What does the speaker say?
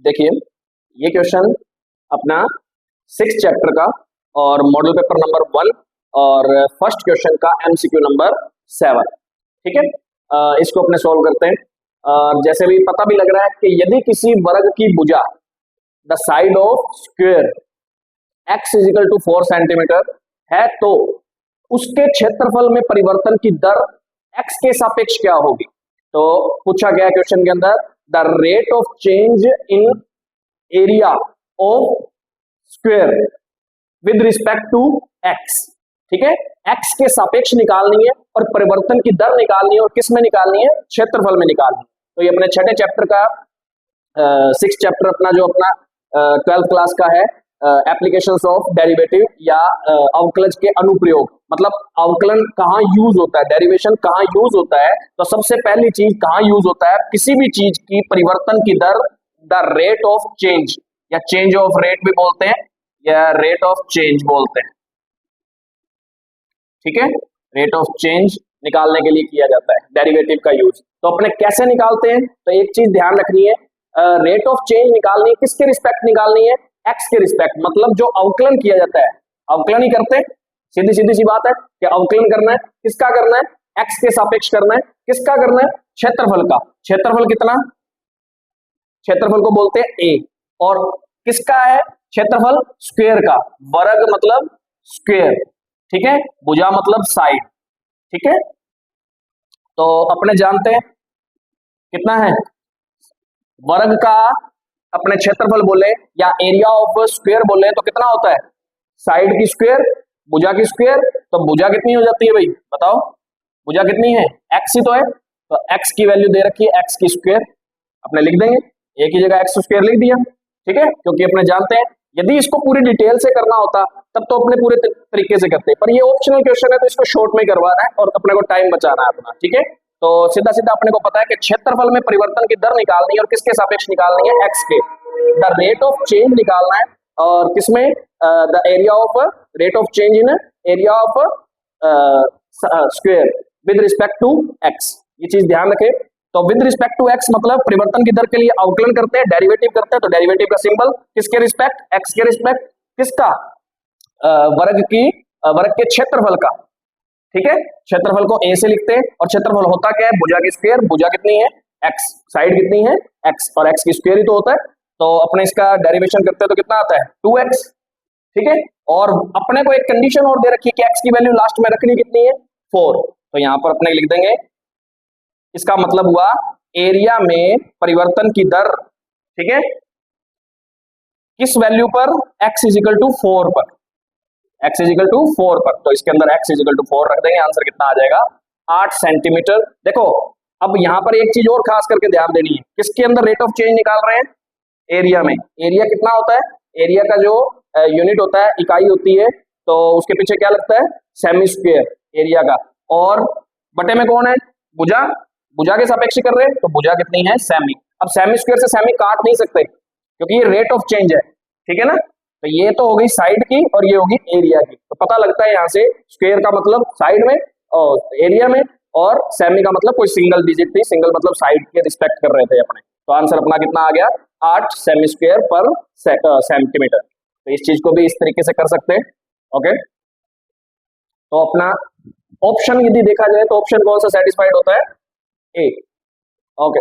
देखिए ये क्वेश्चन अपना 6 चैप्टर का और मॉडल पेपर नंबर 1 और फर्स्ट क्वेश्चन का एमसीक्यू नंबर 7, ठीक है। इसको अपने सॉल्व करते हैं। जैसे भी पता भी लग रहा है कि यदि किसी वर्ग की भुजा the side of square x equal to 4 centimetre है तो उसके क्षेत्रफल में परिवर्तन की दर x के सापेक्ष क्या होगी। तो पूछा गया क्वेश्चन के अंदर the rate of change in area of square with respect to x, ठीक है। x के सापेक्ष निकालनी है और परिवर्तन की दर निकालनी है और किस में निकालनी है, क्षेत्रफल में निकालनी है। तो ये अपने छठे चैप्टर का 6 चैप्टर अपना जो अपना 12th क्लास का है एप्लीकेशंस ऑफ डेरिवेटिव या अवकलज के अनुप्रयोग, मतलब अवकलन कहाँ यूज होता है, डेरिवेशन कहाँ यूज होता है। तो सबसे पहली चीज कहाँ यूज होता है, किसी भी चीज की परिवर्तन की दर द रेट ऑफ चेंज या चेंज ऑफ रेट भी बोलते हैं या रेट ऑफ चेंज बोलते हैं, ठीक है। रेट ऑफ चेंज निकालने के लिए किया जाता है डेरिवेटिव का यूज। तो अपने कैसे निकालते हैं, तो एक चीज ध्यान रखनी है, रेट ऑफ चेंज निकालनी है, किसके रिस्पेक्ट निकालनी है, एक्स के रिस्पेक्ट। मतलब जो अवकलन किया जाता है, अवकलन ही करते हैं, सीधी सीधी सी बात है कि अवकलन करना है, किसका करना है, एक्स के सापेक्ष करना है, किसका करना है, क्षेत्रफल का। क्षेत्रफल कितना, क्षेत्रफल को बोलते हैं ए, और किसका है क्षेत्रफल, स्क्वायर का। वर्ग मतलब स्क्वायर, ठीक है। भुजा मतलब साइड, ठीक है। तो अपने जानते हैं कितना है, वर्ग का अपने क्षेत्रफल बोले या एरिया ऑफ स्क्वायर बोले तो कितना होता है, साइड की स्क्वायर भुजा की स्क्वायर। तो भुजा कितनी हो जाती है भाई, बताओ भुजा कितनी है, एक्स ही तो है। तो एक्स की वैल्यू दे रखी है, एक्स की स्क्वायर अपने लिख देंगे, एक ही जगह एक्स स्क्वायर लिख दिया, ठीक है। क्योंकि अपने जानते हैं यदि इसको पूरी डिटेल से करना होता तब तो अपने पूरे तरीके से करते, पर ये ऑप्शनल क्वेश्चन है तो इसको शॉर्ट में करवाना है और अपने को टाइम बचाना है अपना, ठीक है। तो सीधा सीधा अपने को पता है कि क्षेत्रफल में परिवर्तन की दर निकालनी है और किसके सापेक्ष निकालनी है, एक्स के। द रेट ऑफ चेंज निकालना है और किसमें, the area of rate of change in area of square with respect to x, ये चीज ध्यान रखें। तो विद रिस्पेक्ट टू एक्स मतलब परिवर्तन की दर के लिए अवकलन करते हैं, डेरिवेटिव करते हैं। तो डेरिवेटिव का सिंबल किसके रिस्पेक्ट, एक्स के रिस्पेक्ट, किसका, वर्ग के क्षेत्रफल का, ठीक है। क्षेत्रफल को ए से लिखते हैं और क्षेत्रफल होता क्या है, भुजा की स्क्वायर, भुजा कितनी है एक्स, साइड कितनी है एक्स, और एक्स की स्क्वायर ही तो होता है। तो अपने इसका डेरिवेशन करते हैं तो कितना आता है 2x, ठीक है। और अपने को एक कंडीशन और दे रखी है कि एक्स की वैल्यू लास्ट में रखनी कितनी है 4। तो यहां पर अपने लिख देंगे, इसका मतलब हुआ एरिया में परिवर्तन की दर, ठीक है, किस वैल्यू पर, x इजिकल टू 4 पर, x इजिकल टू 4 पर। तो इसके अंदर x इजिकल टू 4 रख देंगे, आंसर कितना आ जाएगा 8 सेंटीमीटर। देखो अब यहां पर एक चीज और खास करके ध्यान देनी है, किसके अंदर रेट ऑफ चेंज निकाल रहे हैं, एरिया में। एरिया कितना होता है, एरिया का जो यूनिट होता है, इकाई होती है, तो उसके पीछे क्या लगता है, सेमी स्क्वायर एरिया का। और बटे में कौन है, भुजा, भुजा के सापेक्ष कर रहे हैं तो भुजा कितनी है, सेमी। अब सेमी स्क्वायर से सेमी काट नहीं सकते क्योंकि ये रेट ऑफ चेंज है, ठीक है ना। तो ये तो हो गई साइड की और ये होगी एरिया की। तो पता लगता है यहाँ से स्क्वायर का मतलब साइड में और एरिया में, और सेमी का मतलब कोई सिंगल डिजिट थी, सिंगल मतलब साइड के रिस्पेक्ट कर रहे थे अपने। तो आंसर अपना कितना आ गया 8 सेमी स्क्वायर पर सेंटीमीटर। तो इस चीज को भी इस तरीके से कर सकते हैं, ओके। तो अपना ऑप्शन यदि देखा जाए तो ऑप्शन कौन सा सेटिस्फाइड होता है, ए, ओके।